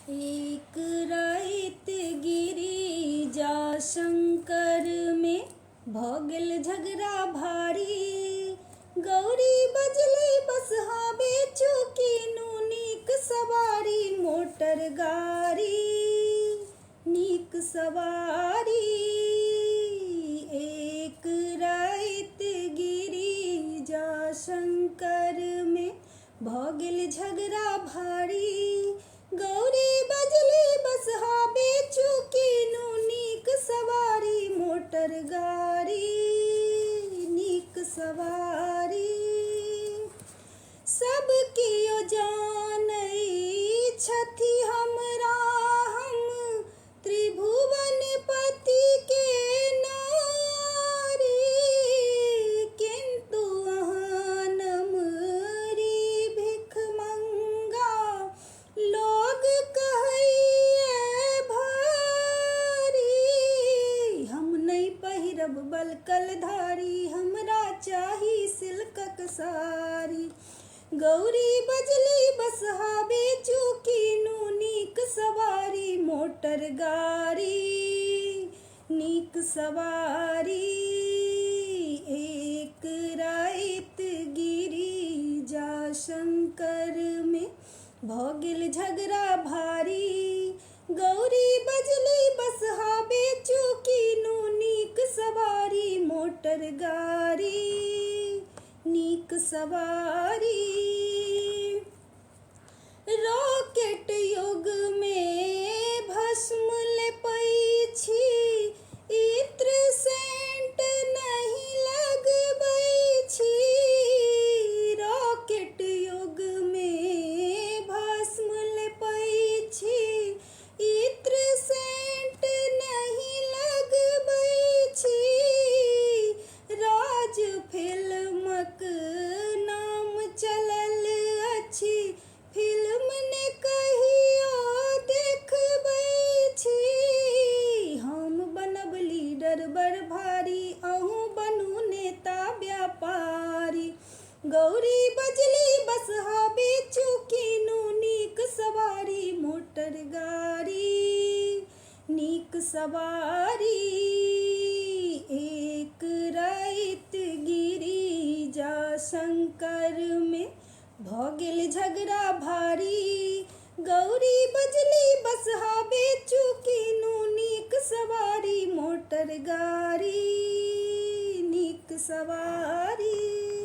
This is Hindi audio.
एक राइत गिरिजा शंकर में भगल झगड़ा भारी। गौरी बजली बसहा बेचू कीनू नीक सवारी मोटर गाड़ी नीक सवारी। एक राइत गिरिजा शंकर में भगल झगड़ा भारी। गौरी बजली बसहा बेचू कीनू नीक सवारी मोटर गाड़ी नीक सवारी। सब कियो जानई छथि हमरा हम त्रिभुवन पति के नारी। किंतु अहाँ नमरी भिख मंगा लोग कहैये भारी। हम नहीं पहिरब बलकल धारी हमरा चाही सिल्कक सारी। गौरी बजली बसहा बेचू कीनू नीक सवारी मोटर गाड़ी नीक सवारी। एक राइत गिरिजा शंकर में भगल झगड़ा भारी। गौरी बजली बसहा बेचू कीनू नीक सवारी मोटर गाड़ी नीक सवारी। रॉकेट युग में भस्म लेपै छी इत्र सेंट नहीं लगबै छी। रॉकेट युग में भस्म लेपै छी इत्र सेंट नहीं लगबै छी। राज फिल्मक नाम चलल अछि फिल्म ने कहियो देखबै छी। हम बनब लीडर बड़ भारी अहूँ बनू नेता व्यापारी। गौरी बजली बसहा बेचू कीनू नीक सवारी मोटर गाड़ी नीक सवारी। एक राइत गिरिजा शंकर में भगल झगड़ा भारी। गौरी बजली बसहा बेचू कीनू नीक सवारी मोटर गाड़ी नीक सवारी।